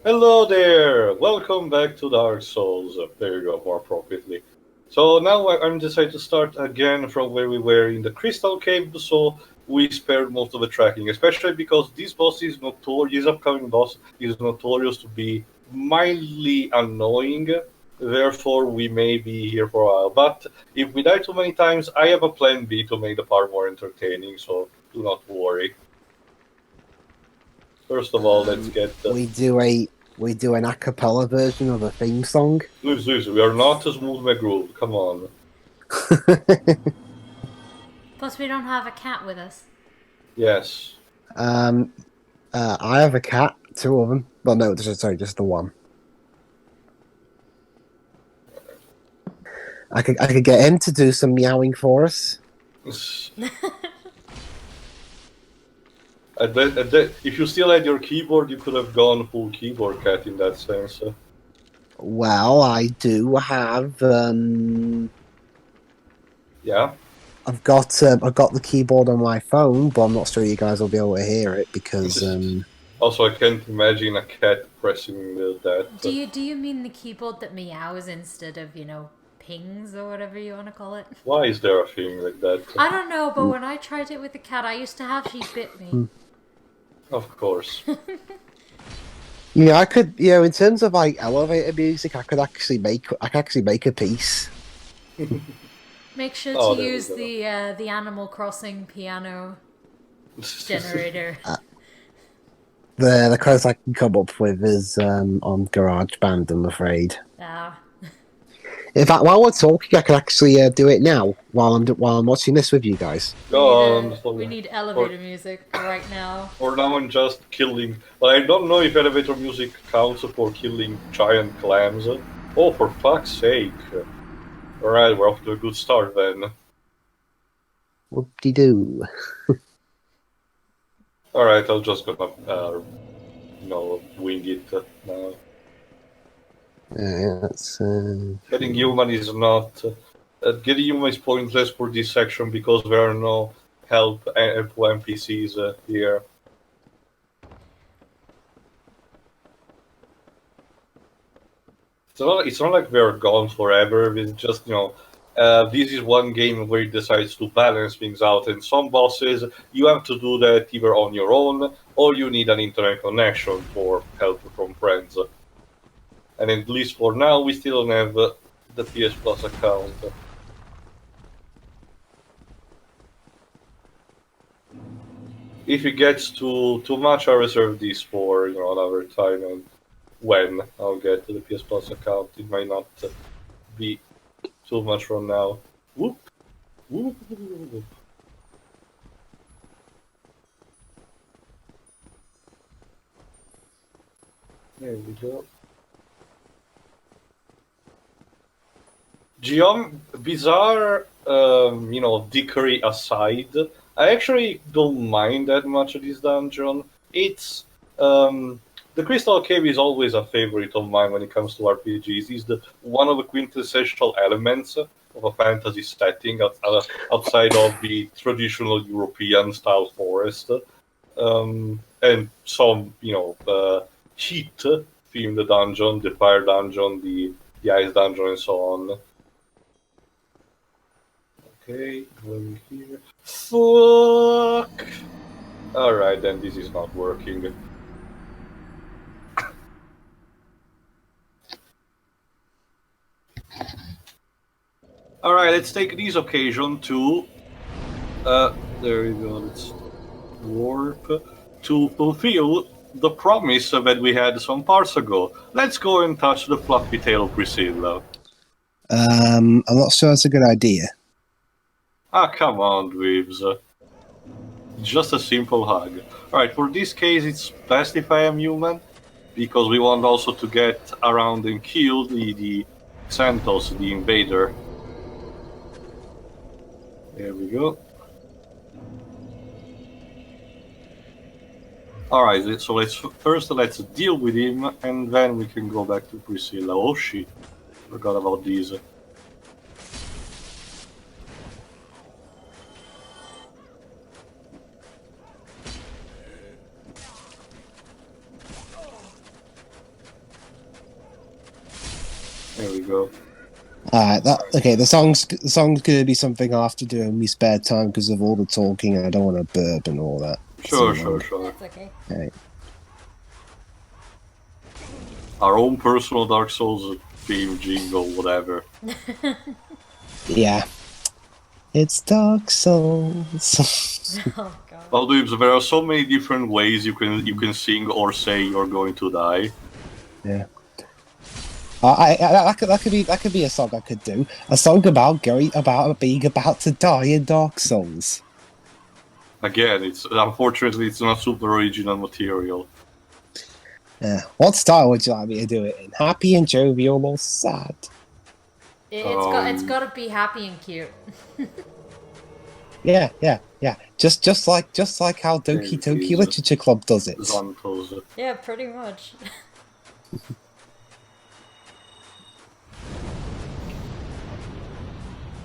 Hello there! Welcome back to Dark Souls. There you go, more appropriately. So now I'm decided to start again from where we were in the Crystal Cave, so we spared most of the tracking, especially because this boss is notorious, this upcoming boss is notorious to be mildly annoying, therefore we may be here for a while. But if we die too many times, I have a plan B to make the part more entertaining, so do not worry. First of all, let's get the We do an a cappella version of the theme song. Dweebs. We are not a smooth McGroove, come on. Plus, we don't have a cat with us. Yes. um, I have a cat, two of them. Well, no, just the one. I could get him to do some meowing for us. If you still had your keyboard, you could have gone full keyboard cat in that sense. Well, I do have. Yeah. I've got the keyboard on my phone, but I'm not sure you guys will be able to hear it because Also, I can't imagine a cat pressing that. Do you mean the keyboard that meows instead of pings or whatever you want to call it? Why is there a thing like that? I don't know, but when I tried it with the cat, I used to have she bit me. Of course. yeah, I could. In terms of like elevator music, I could actually make a piece. Make sure Oh, to there we use go. the Animal Crossing piano generator. The closest I can come up with is on GarageBand, I'm afraid. Ah, In fact, while we're talking, I can actually do it now while I'm watching this with you guys. we Go need on. a we need For, elevator music right now. for now, I'm just killing. But I don't know if elevator music counts for killing giant clams. Oh, for fuck's sake. Alright, we're off to a good start then. Whoop-de-doo. Alright, I'm just gonna, wing it now. That's Getting human is not. Getting human is pointless for this section because there are no help NPCs here. It's not like they're gone forever. It's just, this is one game where it decides to balance things out, and some bosses you have to do that either on your own or you need an internet connection for help from friends. And at least for now, we still don't have the PS Plus account. If it gets too much, I'll reserve this for another time, and when I'll get to the PS Plus account, it might not be too much from now. Whoop, whoop, whoop. There we go. Bizarre, dickery aside, I actually don't mind that much of this dungeon. It's the Crystal Cave is always a favorite of mine when it comes to RPGs. It's one of the quintessential elements of a fantasy setting outside of the traditional European style forest, and some heat themed dungeon, the fire dungeon, the ice dungeon, and so on. Okay, going here. Fuck! Alright, then this is not working. Alright, let's take this occasion to. There you go, let's warp. To fulfill the promise that we had some parts ago. Let's go and touch the fluffy tail of Priscilla. I'm not sure that's a good idea. Ah, come on, Dweebs. Just a simple hug. Alright, for this case, it's best if I am human, because we want also to get around and kill the Santos, the invader. There we go. Alright, so let's deal with him, and then we can go back to Priscilla. Oh shit, forgot about these. you go. Okay. The song's gonna be something I have to do in my spare time because of all the talking. And I don't want to burp and all that. Sure. That's okay. Okay. Our own personal Dark Souls theme jingle, whatever. Yeah. It's Dark Souls. Oh god. Well, Dweebs, there are so many different ways you can sing or say you're going to die. Yeah. That could be a song I could do. A song about being about to die in Dark Souls. Again, unfortunately it's not super original material. Yeah. What style would you like me to do it in? Happy and jovial or sad? It's got to be happy and cute. Yeah. Just like how Doki Doki Literature Club does it. Xantos. Yeah, pretty much.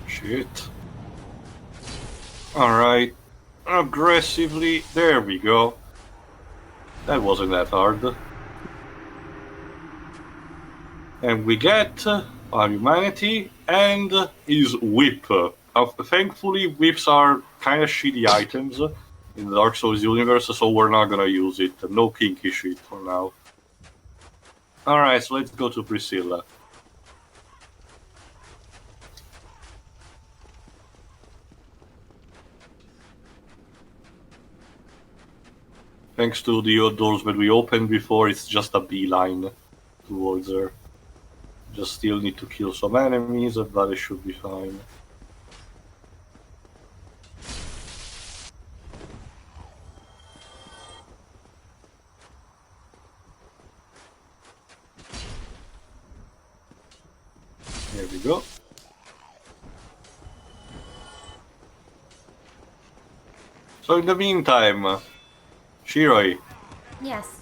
Shit. Alright. Aggressively. There we go. That wasn't that hard. And we get our humanity and his whip. Thankfully, whips are kind of shitty items in the Dark Souls universe, so we're not gonna use it. No kinky shit for now. Alright, so let's go to Priscilla. Thanks to the doors that we opened before, it's just a beeline towards her. Just still need to kill some enemies, but it should be fine. There we go. So in the meantime, Shiroi, Yes.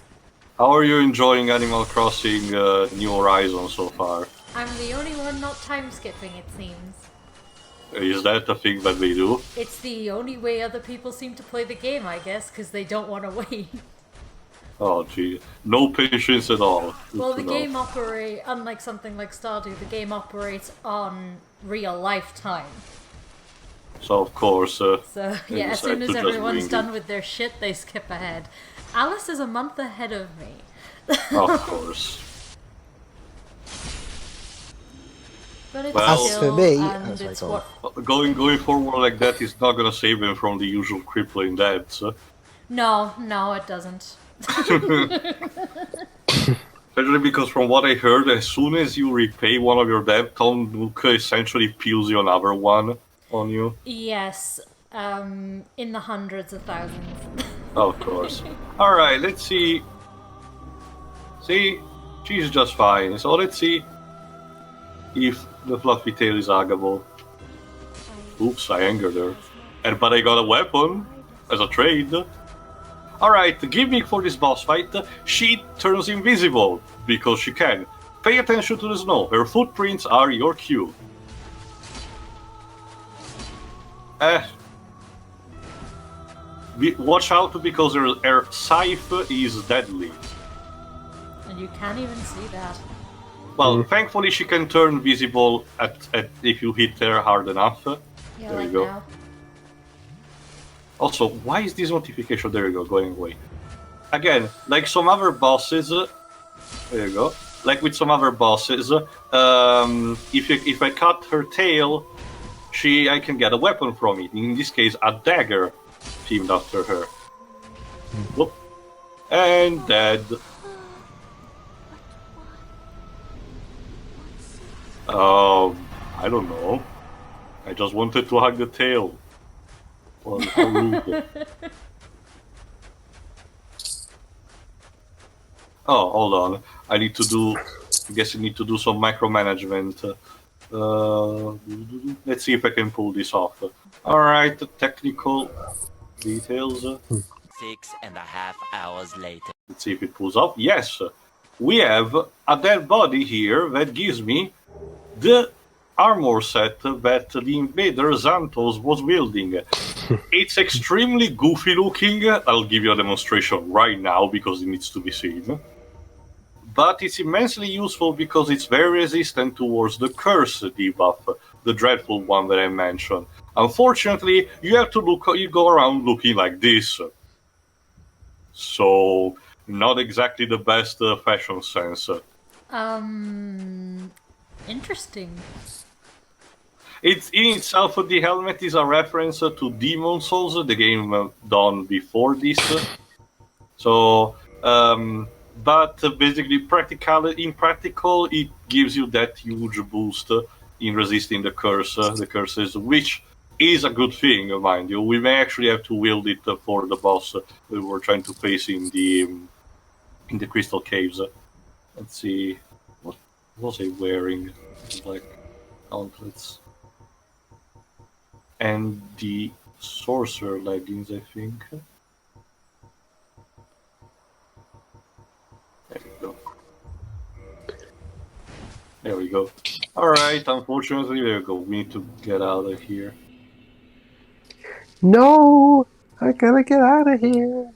how are you enjoying Animal Crossing New Horizons so far? I'm the only one not time skipping, it seems. Is that a thing that they do? It's the only way other people seem to play the game, I guess, because they don't want to wait. Oh gee, no patience at all. Good Well, to the know. game operates, unlike something like Stardew, the game operates on real life time. So of course, So, they yeah, as decide soon to as just everyone's wing done it. with their shit, they skip ahead. Alice is a month ahead of me. Of course. But it's Well- As chill, for me, and sorry, it's go on. what... Going forward like that is not gonna save them from the usual crippling debts. No, it doesn't. Especially because from what I heard, as soon as you repay one of your debt, Tom Nook essentially peels you another one on you. Yes, in the hundreds of thousands. Of course. Alright, let's see. See? She's just fine. So let's see if the fluffy tail is huggable. Oops, I angered her. But I got a weapon as a trade. Alright, the gimmick for this boss fight, she turns invisible, because she can. Pay attention to the snow, her footprints are your cue. Watch out because her Seifer is deadly. And you can't even see that. Well, thankfully she can turn visible at if you hit her hard enough. Yeah, There like you go. now. Also, why is this notification, there you go, going away? Again, like some other bosses, there you go. Like with some other bosses, if I cut her tail, I can get a weapon from it. In this case, a dagger themed after her. Whoop. And dead. I don't know. I just wanted to hug the tail. Well, how rude. Oh, hold on. I guess I need to do some micromanagement. Let's see if I can pull this off. Alright, technical details. 6.5 hours later. Let's see if it pulls off. Yes! We have a dead body here that gives me the armor set that the invader Xantos was wielding. It's extremely goofy looking. I'll give you a demonstration right now because it needs to be seen. but it's immensely useful because it's very resistant towards the curse debuff, the dreadful one that I mentioned. Unfortunately, you have to you go around looking like this. So, not exactly the best fashion sense. Interesting. It's in itself, the helmet is a reference to Demon Souls, the game done before this. So, but basically, in practical, it gives you that huge boost in resisting the curses, which is a good thing, mind you. We may actually have to wield it for the boss we were trying to face in the Crystal Caves. Let's see, what was I wearing? Black gauntlets and the sorcerer leggings, I think. There we go. There we go. Alright, unfortunately, there we go. We need to get out of here. No! I gotta get out of here.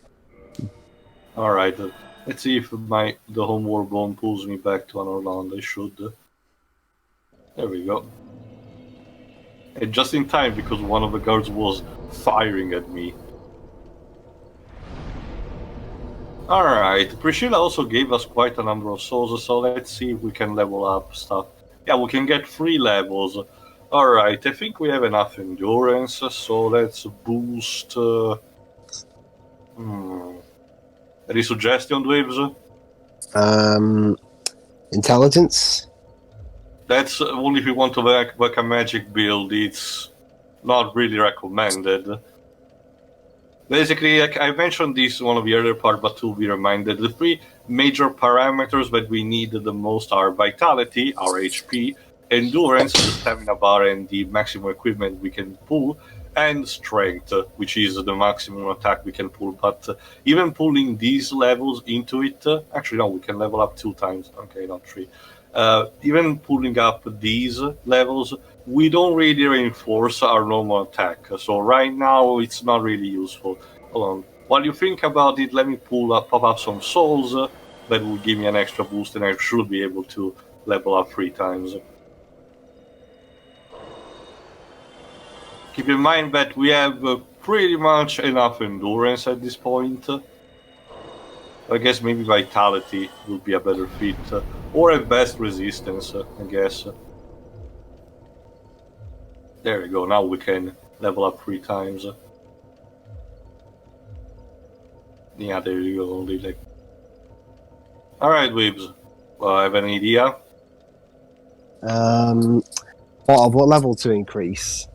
Alright, let's see if the homeward bone pulls me back to another land. I should. There we go. And just in time, because one of the guards was firing at me. Alright, Priscilla also gave us quite a number of souls, so let's see if we can level up stuff. Yeah, we can get 3 levels. Alright, I think we have enough endurance, so let's boost... Any suggestion, Dweebs? Intelligence? That's only if you want to work a magic build, it's not really recommended. Basically, I mentioned this in one of the earlier parts, but to be reminded, the 3 major parameters that we need the most are Vitality, our HP, Endurance, the stamina bar and the maximum equipment we can pull, and Strength, which is the maximum attack we can pull. But even pulling these levels into it, actually no, we can level up 2 times, okay, not 3. Even pulling up these levels, we don't really reinforce our normal attack. So right now, it's not really useful. Hold on. While you think about it, let me pop up some souls. That will give me an extra boost, and I should be able to level up 3 times. Keep in mind that we have pretty much enough endurance at this point. I guess maybe Vitality would be a better fit. Or at best Resistance, I guess. There we go, now we can level up 3 times. Yeah, there you go, only like... Alright, Dweebs. Well, I have an idea. What level to increase?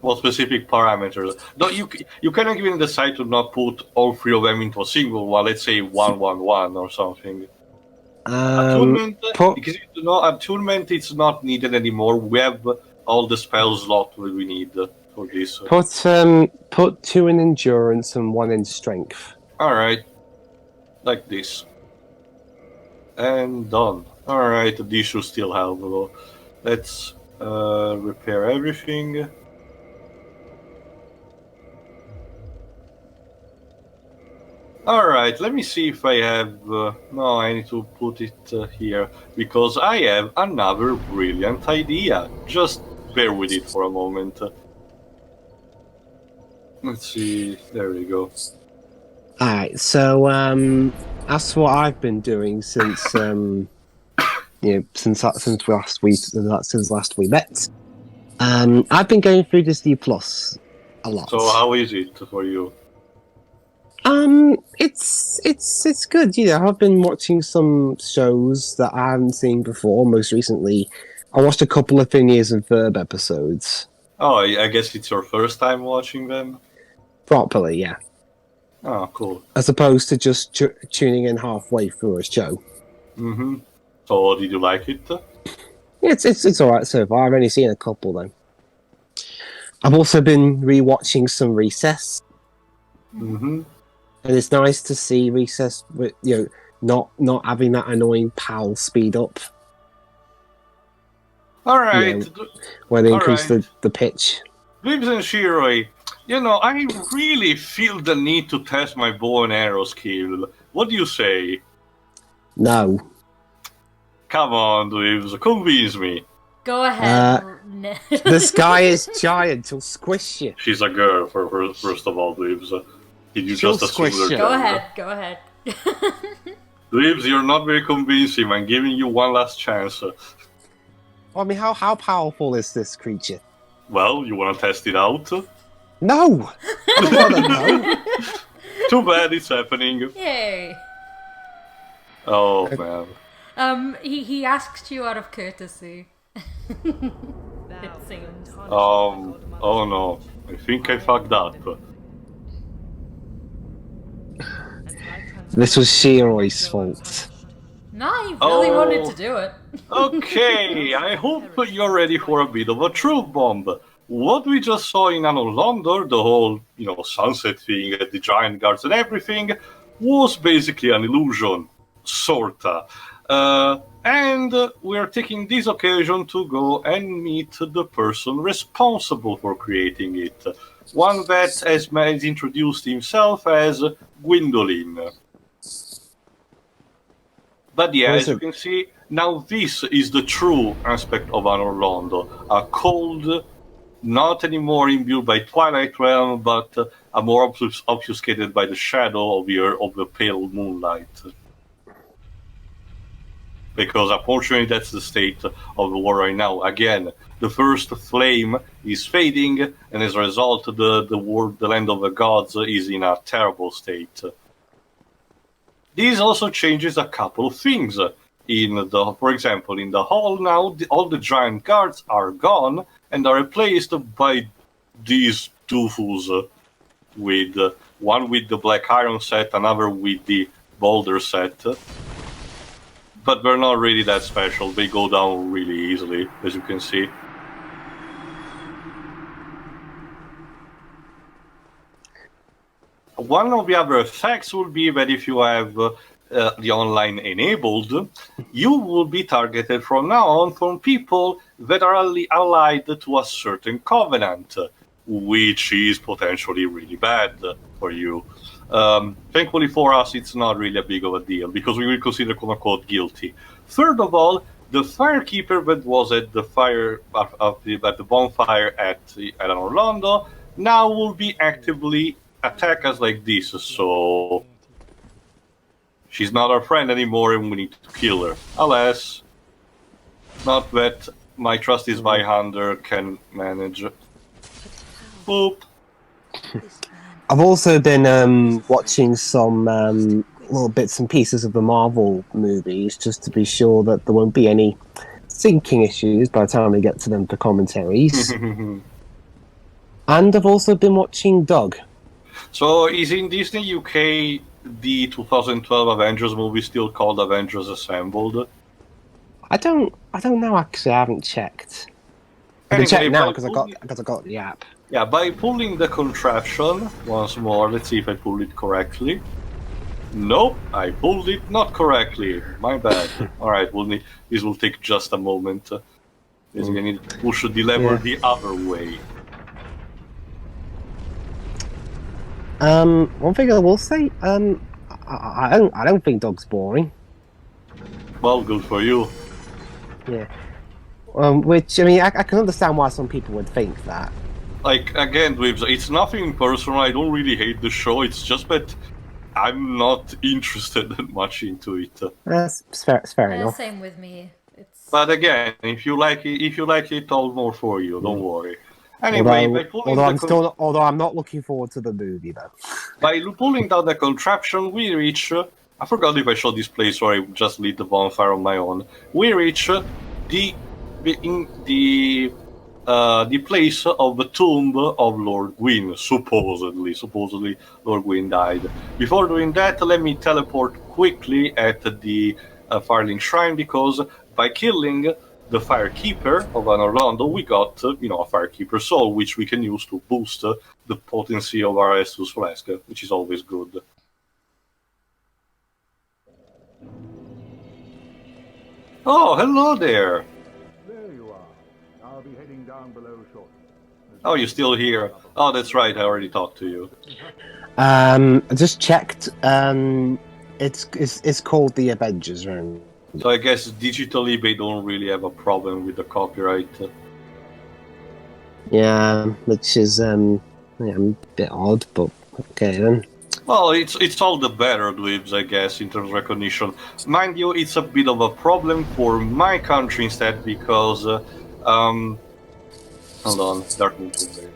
What specific parameters? No, you can even decide to not put all 3 of them into a single one, let's say 1-1-1 or something. Attunement, because you know, attunement is not needed anymore. We have all the spell slot we need for this. Put 2 in endurance and 1 in strength. Alright. Like this. And done. Alright, this should still help though. Let's repair everything. Alright, let me see if I have... no, I need to put it here, because I have another brilliant idea. Just bear with it for a moment. Let's see, there we go. Alright, so that's what I've been doing since since last we met. I've been going through Disney Plus a lot. So how is it for you? It's good. You know, I've been watching some shows that I haven't seen before. Most recently, I watched a couple of Phineas and Ferb episodes. Oh, I guess it's your first time watching them? Properly, yeah. Oh, cool. As opposed to just tuning in halfway through a show. Mm-hmm. So, did you like it? It's alright so far. I've only seen a couple, though. I've also been rewatching some Recess. Mm-hmm. And it's nice to see Recess with, not having that annoying PAL speed up. Alright. When they increase the pitch. Dweebs and Shiroi, I really feel the need to test my bow and arrow skill. What do you say? No. Come on, Dweebs, convince me. Go ahead. The sky is giant. She'll squish you. She's a girl, first of all, Dweebs. Did you She'll just assume squish her you. Go gender? ahead. Go ahead. Dweebs, you're not very convincing. I'm giving you one last chance. I mean, how powerful is this creature? Well, you want to test it out? No! I don't want to know. Too bad it's happening. Yay. Oh, man. He asked you out of courtesy. It seems. Oh no. I think I fucked up. This was Shiroi's fault. No, you really Oh. wanted to do it. Okay, I hope you're ready for a bit of a truth bomb. What we just saw in Anno London, the whole, sunset thing, the giant guards and everything, was basically an illusion. Sorta. And we're taking this occasion to go and meet the person responsible for creating it. One that has introduced himself as Gwendolyn. But yeah, as you can see, now this is the true aspect of Anno London. A cold, not anymore imbued by Twilight Realm, but a more obfuscated by the shadow of the pale moonlight. Because unfortunately that's the state of the war right now. Again, the first flame is fading, and as a result the land of the gods is in a terrible state. This also changes a couple of things. For example, in the hall now, all the giant guards are gone and are replaced by these two fools, with one with the black iron set, another with the boulder set. But they're not really that special. They go down really easily, as you can see. One of the other effects will be that if you have the online enabled, you will be targeted from now on from people that are allied to a certain covenant, which is potentially really bad for you. Thankfully for us, it's not really a big of a deal, because we will consider quote-unquote guilty. Third of all, the firekeeper that was at the bonfire at Orlando now will be actively attack us like this, so she's not our friend anymore and we need to kill her. Alas, not that my trusty Zweihander can manage. Boop. I've also been watching some little bits and pieces of the Marvel movies, just to be sure that there won't be any syncing issues by the time we get to them for commentaries. And I've also been watching Doug. So is in Disney UK the 2012 Avengers movie still called Avengers Assembled? I don't know actually. I haven't checked. I can check now because I got the app. Yeah, by pulling the contraption once more. Let's see if I pulled it correctly. Nope, I pulled it not correctly. My bad. All right, this will take just a moment. Because we need to push the lever the other way. One thing I will say, I don't think Doug's boring. Well, good for you. Yeah. Which, I mean, I can understand why some people would think that. Like, again, Dweebs, it's nothing personal. I don't really hate the show. It's just that I'm not interested that much into it. It's fair enough. Same with me. It's... But again, if you like it, all more for you. Don't worry. Anyway, although I'm not looking forward to the movie though. By pulling down the contraption, we reach. I forgot if I showed this place or I just lit the bonfire on my own. We reach the place of the tomb of Lord Gwyn. Supposedly Lord Gwyn died. Before doing that, let me teleport quickly at the Firelink Shrine, because by killing the Firekeeper of Anno London, we got a Firekeeper soul, which we can use to boost the potency of our Estus Flask, which is always good. Oh, hello there! There you are. I'll be heading down below shortly. Oh, you're still here. Oh, that's right, I already talked to you. I just checked. It's called the Avengers Room. So I guess digitally they don't really have a problem with the copyright. Yeah, which is a bit odd, but okay then. Well, it's all the better, Dweebs, I guess, in terms of recognition. Mind you, it's a bit of a problem for my country instead because, hold on, Dark Moon 2, there you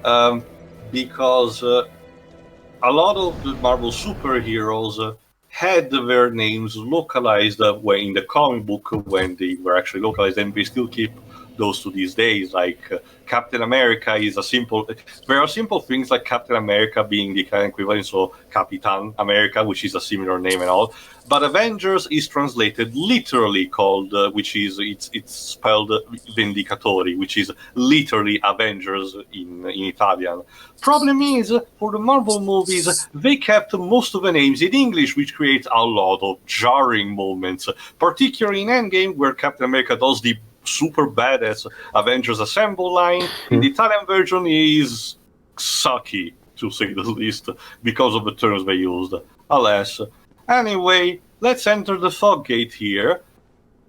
go. Because a lot of the Marvel superheroes had their names localized in the comic book when they were actually localized, and they still keep those to these days. Like Captain America is a simple. There are simple things like Captain America being the kind of equivalent, so Capitan America, which is a similar name and all. But Avengers is translated literally called, which is it's spelled Vendicatori, which is literally Avengers in Italian. Problem is, for the Marvel movies, they kept most of the names in English, which creates a lot of jarring moments, particularly in Endgame, where Captain America does the super badass Avengers Assemble line. In the Italian version is sucky, to say the least, because of the terms they used. Alas. Anyway, let's enter the fog gate here,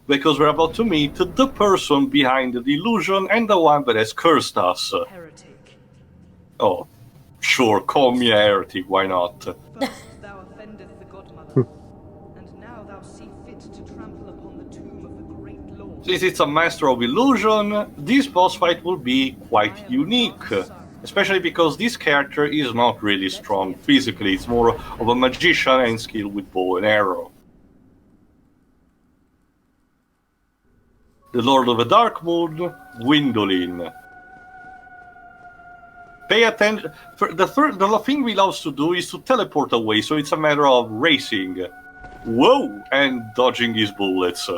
because we're about to meet the person behind the delusion and the one that has cursed us. Heretic. Oh, sure, call me a heretic, why not? First thou offendest the godmother, and now thou see fit to trample upon the tomb of the great lord. Since it's a master of illusion, this boss fight will be quite unique. Especially because this character is not really strong physically, it's more of a magician and skilled with bow and arrow. The Lord of the Dark Moon, Gwendolyn. Pay attention. The thing we love to do is to teleport away, so it's a matter of racing. Whoa! And dodging these bullets.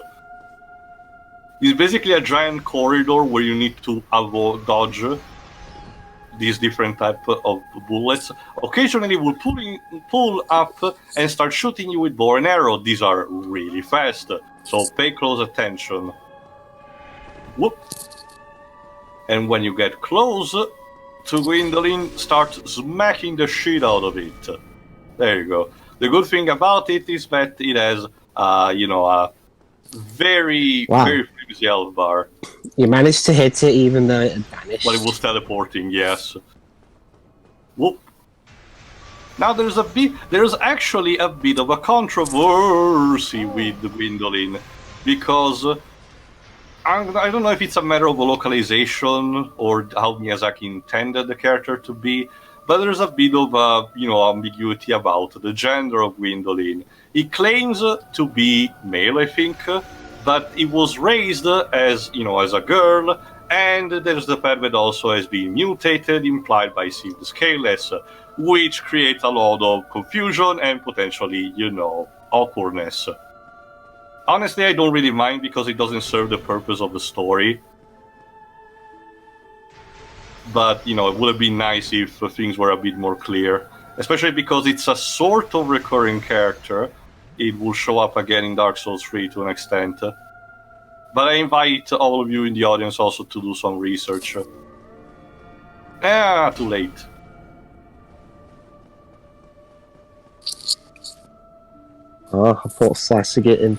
It's basically a giant corridor where you need to dodge these different type of bullets. Occasionally will pull up and start shooting you with bow and arrow. These are really fast, so pay close attention. Whoop! And when you get close to Gwendolyn, start smacking the shit out of it. There you go. The good thing about it is that it has, a very flimsy health bar. You managed to hit it even though it had vanished. But it was teleporting, yes. Whoop. Now there's actually a bit of a controversy with Gwendolyn, because I don't know if it's a matter of localization or how Miyazaki intended the character to be, but there's a bit of ambiguity about the gender of Gwendolyn. He claims to be male, I think, but it was raised as a girl, and there's the fact that also has been mutated, implied by Seath the Scaleless, which creates a lot of confusion and potentially, awkwardness. Honestly, I don't really mind because it doesn't serve the purpose of the story. But, it would have been nice if things were a bit more clear. Especially because it's a sort of recurring character. It will show up again in Dark Souls 3 to an extent. But I invite all of you in the audience also to do some research. Too late. Oh, I thought slashing it in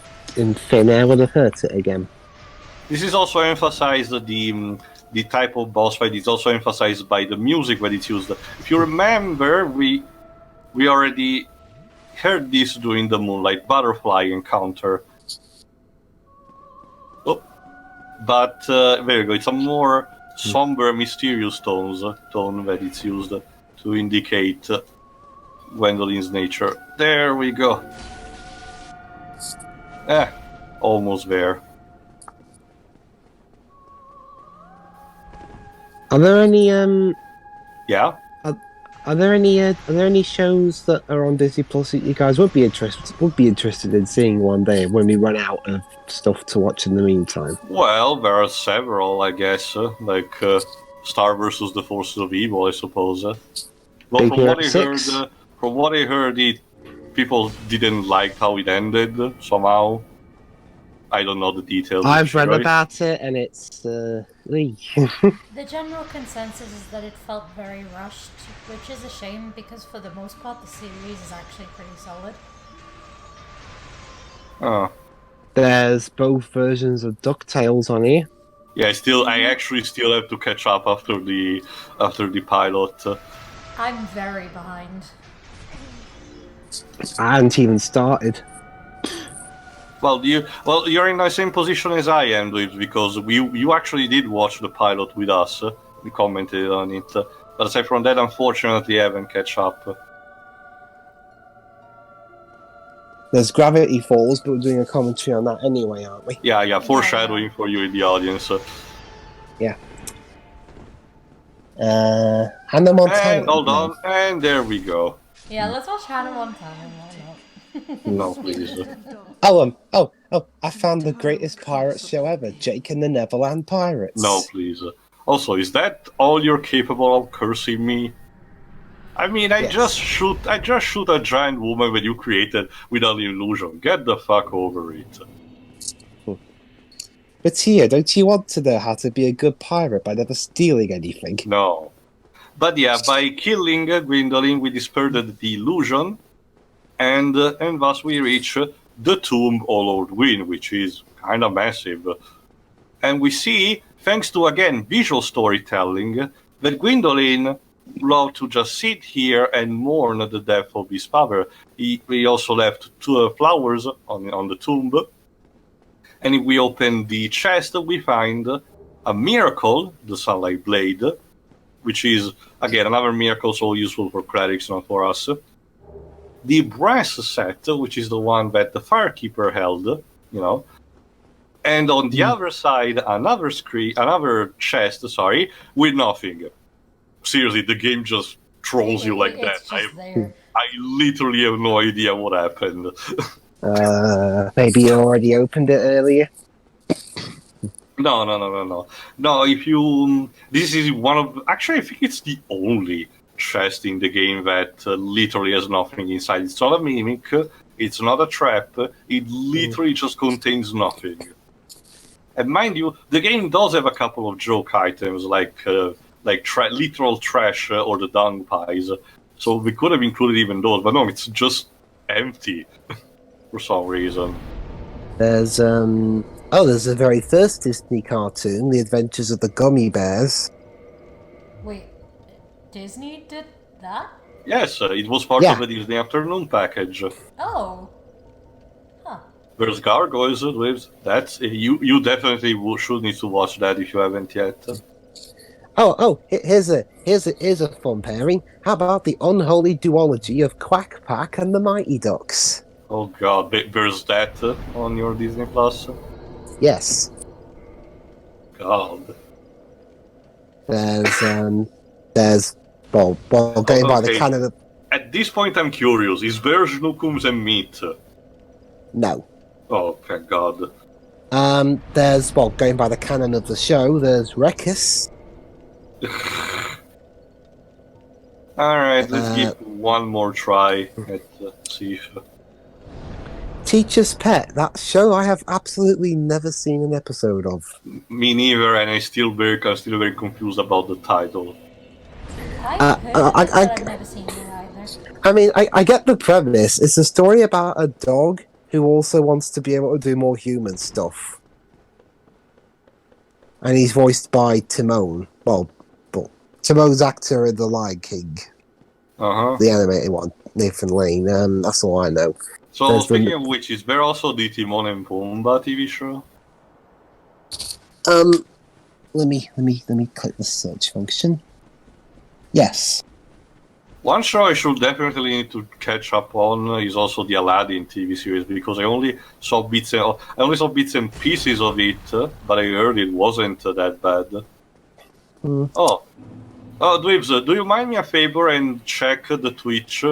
thin air would have hurt it again. This is also emphasized, the type of boss fight is also emphasized by the music that it's used. If you remember, we already heard this during the Moonlight Butterfly encounter. Oh, but there you go. It's a more somber, mysterious tone that it's used to indicate Gwendolyn's nature. There we go. Almost there. Are there any Yeah. Are there any shows that are on Disney Plus that you guys would be interested in seeing one day when we run out of stuff to watch in the meantime? Well, there are several, I guess, like Star vs. the Forces of Evil, I suppose. Well, from what I heard, people didn't like how it ended somehow. I don't know the details. I've read about it, and it's The general consensus is that it felt very rushed, which is a shame because for the most part the series is actually pretty solid. There's both versions of DuckTales on here. Yeah, I actually still have to catch up after the pilot. I'm very behind. I hadn't even started. Well, you're in the same position as I am, Dweebs, because you actually did watch the pilot with us. We commented on it, but aside from that, unfortunately, I haven't catch up. There's Gravity Falls, but we're doing a commentary on that anyway, aren't we? Yeah, foreshadowing for you in the audience. Yeah. Hannah Montana. And hold on, and there we go. Yeah, let's watch Hannah Montana. Why not? No, please. Oh! I found the greatest pirate show ever, Jake and the Neverland Pirates. No, please. Also, is that all you're capable of, cursing me? I mean, I just shoot a giant woman that you created without an illusion. Get the fuck over it. But here, don't you want to know how to be a good pirate by never stealing anything? No. But yeah, by killing Gwendolyn, we dispelled the illusion, and thus we reach the tomb of Lord Gwyn, which is kind of massive. And we see, thanks to, again, visual storytelling, that Gwendolyn loved to just sit here and mourn the death of his father. He also left 2 flowers on the tomb. And if we open the chest, we find a miracle, the Sunlight Blade, which is, again, another miracle so useful for clerics, not for us. The brass set, which is the one that the Firekeeper held, And on the other side, another chest, with nothing. Seriously, the game just trolls you like that. I literally have no idea what happened. Maybe you already opened it earlier? No. No, if you... This is one of... Actually, I think it's the only chest in the game that literally has nothing inside. It's not a mimic, it's not a trap, it literally just contains nothing. And mind you, the game does have a couple of joke items, like literal trash or the dung pies. So we could have included even those, but no, it's just empty for some reason. There's there's a very first Disney cartoon, The Adventures of the Gummy Bears. Wait, Disney did that? Yes, it was part of the Disney Afternoon package. Oh. Huh. There's Gargoyles, Dweebs. That's you definitely should need to watch that if you haven't yet. Here's a fun pairing. How about the unholy duology of Quack Pack and the Mighty Ducks? Oh god, there's that on your Disney Plus? Yes. God. There's going by the canon of... At this point I'm curious, is there Schnookums and meat? No. Oh, thank god. There's, going by the canon of the show, there's Rekkus. Alright, let's give one more try at Seifer. Teacher's Pet, that show I have absolutely never seen an episode of. Me neither, and I'm still very confused about the title. I've never seen it either. I mean, I get the premise. It's a story about a dog who also wants to be able to do more human stuff. And he's voiced by Timon. Well, Timon's actor in The Lion King. The animated one, Nathan Lane. That's all I know. So, speaking of which, is there also the Timon and Pumbaa TV show? Let me click the search function. Yes. One show I should definitely need to catch up on is also the Aladdin TV series, because I only saw bits and pieces of it, but I heard it wasn't that bad. Oh, Dweebs, do you mind me a favor and check the Twitch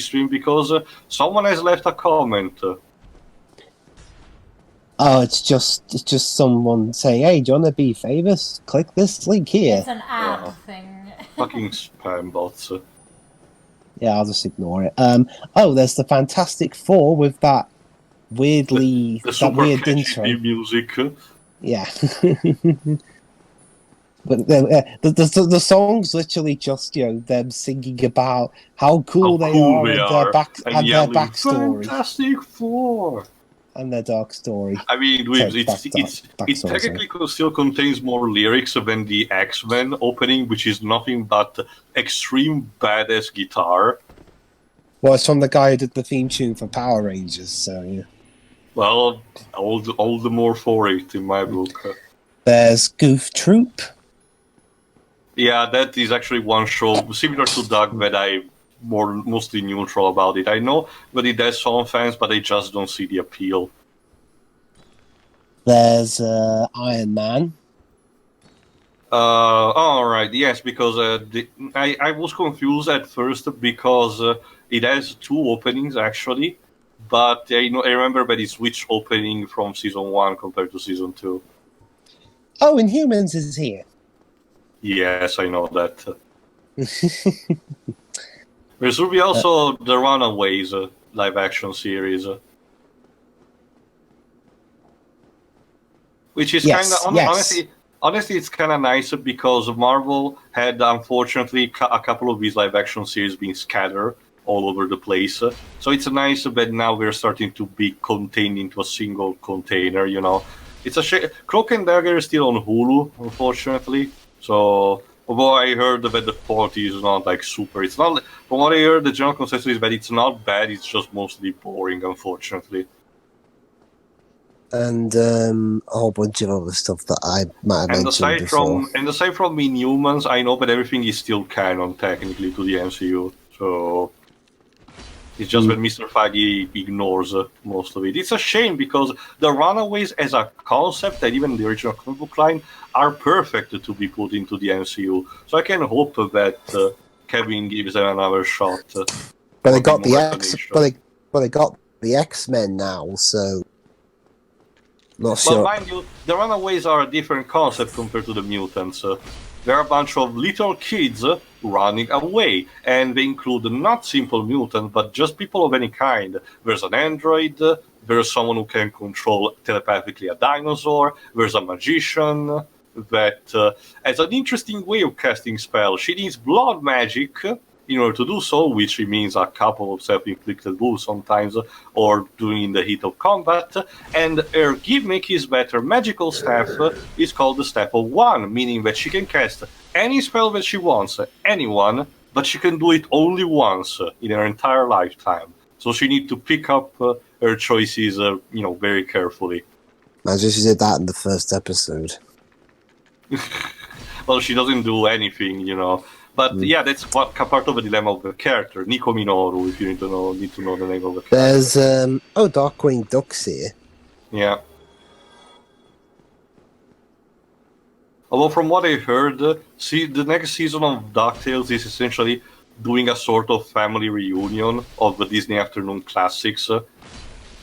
stream, because someone has left a comment. Oh, it's just someone saying, "Hey, do you want to be famous? Click this link here." It's an ad thing. Fucking spam bots. Yeah, I'll just ignore it. There's the Fantastic Four with that weirdly the weird intro music. Yeah. But the song's literally just them singing about how cool they are and their backstory. Fantastic Four. and their dark story. I mean, Dweebs, Sorry, it technically still contains more lyrics than the X-Men opening, which is nothing but extreme badass guitar. Well, it's from the guy who did the theme tune for Power Rangers, so yeah. Well, all the more for it in my book. There's Goof Troop. Yeah, that is actually one show similar to Doug that I'm mostly neutral about it. I know that it has some fans, but I just don't see the appeal. There's Iron Man. All right, yes, because I was confused at first because it has two openings actually, but I remember that it switched opening from season 1 compared to season 2. Oh, Inhumans is here. Yes, I know that. There should be also the Runaways live-action series, which is Yes, kind of yes. honestly, it's kind of nice because Marvel had unfortunately a couple of these live-action series being scattered all over the place. So it's nice that now we're starting to be contained into a single container. You know, it's a shame. Cloak and Dagger is still on Hulu, unfortunately. So, although I heard that the quality is not like super, it's not. From what I heard, the general consensus is that it's not bad. It's just mostly boring, unfortunately. And a whole bunch of other stuff that I might have mentioned before. Aside from Inhumans, I know that everything is still canon technically to the MCU. So it's just that Mr. Faggy ignores most of it. It's a shame because the Runaways as a concept and even the original comic book line are perfect to be put into the MCU. So I can hope that Kevin gives them another shot. But they got they got the X-Men now, so not sure. But mind you, the Runaways are a different concept compared to the mutants. They're a bunch of little kids running away, and they include not simple mutants, but just people of any kind. There's an android, there's someone who can control telepathically a dinosaur, there's a magician that has an interesting way of casting spells. She needs blood magic in order to do so, which means a couple of self-inflicted wounds sometimes, or doing in the heat of combat. And her gimmick is that her magical staff is called the Staff of One, meaning that she can cast any spell that she wants, anyone, but she can do it only once in her entire lifetime. So she needs to pick up her choices, very carefully. Imagine she did that in the first episode. Well, she doesn't do anything, But yeah, that's part of the dilemma of the character. Nico Minoru, if you need to know the name of the character. There's Darkwing Duck's here. Yeah. Although from what I heard, the next season of DuckTales is essentially doing a sort of family reunion of the Disney Afternoon classics,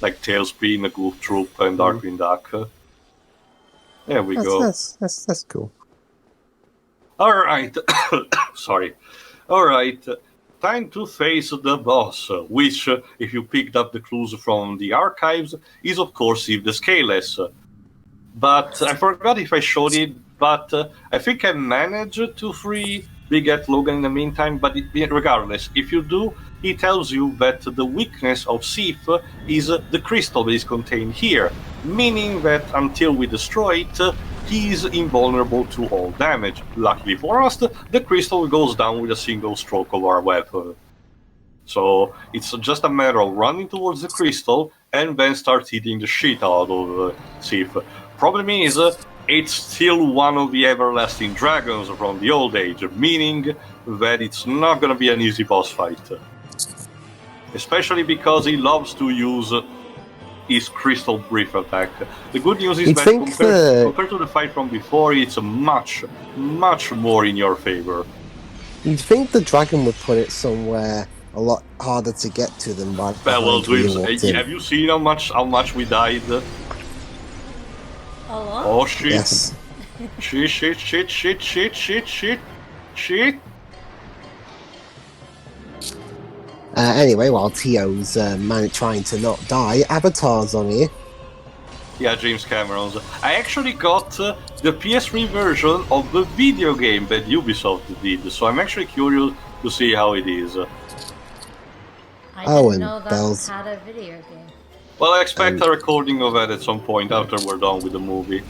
like Tailspin, Goof Troop, and Darkwing Duck. There we go. That's cool. All right. Sorry. All right. Time to face the boss, which, if you picked up the clues from the archives, is of course Seath the Scaleless. But I forgot if I showed it, but I think I managed to free Big Ed Logan in the meantime, but regardless, if you do, he tells you that the weakness of Seath is the crystal that is contained here, meaning that until we destroy it, he is invulnerable to all damage. Luckily for us, the crystal goes down with a single stroke of our weapon. So it's just a matter of running towards the crystal and then start hitting the shit out of Seath. Problem is, it's still one of the everlasting dragons from the old age, meaning that it's not gonna be an easy boss fight. Especially because he loves to use his crystal brief attack. The good news is that compared to the fight from before, it's much, much more in your favor. You'd think the dragon would put it somewhere a lot harder to get to than by well, Dweebs, have you seen how much we died? A lot? Oh shit. Yes. Shit. Anyway, while Tio's trying to not die, Avatar's on here. Yeah, James Cameron's. I actually got the PS3 version of the video game that Ubisoft did, so I'm actually curious to see how it is. I didn't know that had a video game. Well, I expect And- a recording of that at some point after we're done with the movie.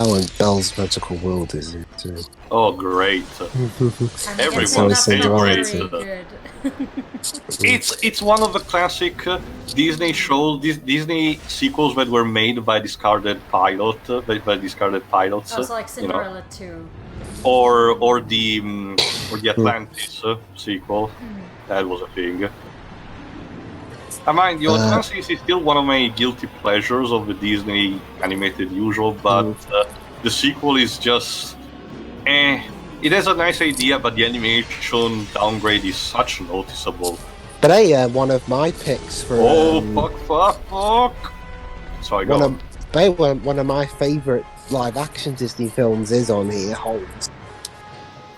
Oh, and Belle's Magical World is in it too. Oh, great! I'm guessing Everyone's that's not favorite. very good. It's one of the classic Disney shows, Disney sequels that were made by discarded by discarded pilots. Also, like you know, Cinderella 2. or the Atlantis sequel. That was a thing. I mind you, Atlantis is still one of my guilty pleasures of the Disney animated usual, but the sequel is just It has a nice idea, but the animation downgrade is such noticeable. But hey, one of my picks for fuck. Sorry, go on. One of my favourite live action Disney films is on here. Holmes.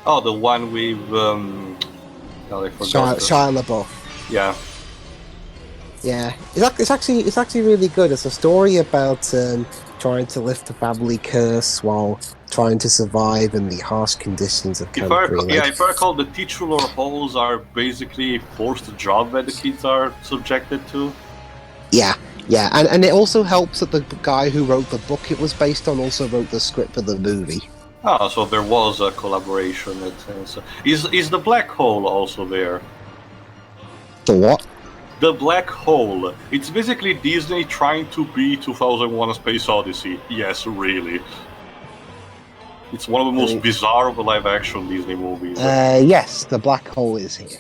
Oh, the one with I forgot. Shia LaBeouf. Yeah. Yeah, it's actually really good. It's a story about trying to lift the family curse while trying to survive in the harsh conditions of If I Greenland. recall, the titular holes are basically forced job that the kids are subjected to. Yeah, and it also helps that the guy who wrote the book it was based on also wrote the script for the movie. Ah, so there was a collaboration in that sense. Is the black hole also there? The what? The black hole. It's basically Disney trying to be 2001: A Space Odyssey. Yes, really. It's one of the most bizarre of the live-action Disney movies. Yes, the black hole is here.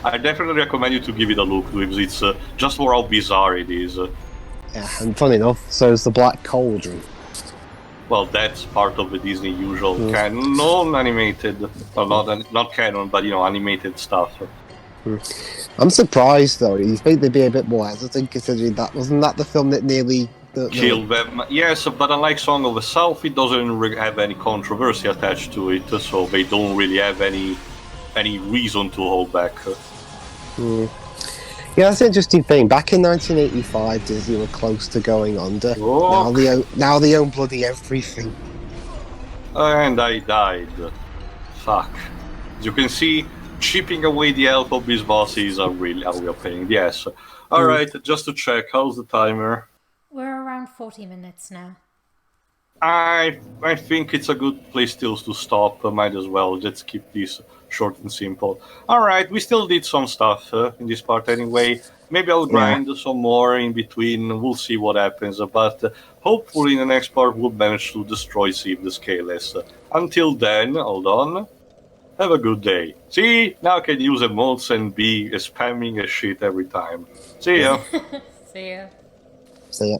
I definitely recommend you to give it a look, Dweebs. It's just for how bizarre it is. Yeah, and funny enough, so is the black cauldron. Well, that's part of the Disney usual canon, non-animated, well, not canon, but animated stuff. I'm surprised though. You think they'd be a bit more hesitant considering that wasn't that the film that nearly killed them. Yes, but unlike Song of the South, it doesn't have any controversy attached to it, so they don't really have any reason to hold back. Yeah, that's an interesting thing. Back in 1985, Disney were close to going under. Oh. Now they own bloody everything. And I died. Fuck. As you can see, chipping away the health of these bosses are really a real pain. Yes. Alright, just to check, how's the timer? We're around 40 minutes now. I think it's a good place still to stop. Might as well. Let's keep this short and simple. Alright, we still did some stuff in this part anyway. Maybe I'll grind some more in between. We'll see what happens. But hopefully in the next part we'll manage to destroy Seath the Scaleless. Until then, hold on. Have a good day. See? Now I can use emotes and be spamming a shit every time. See ya. See ya. See ya.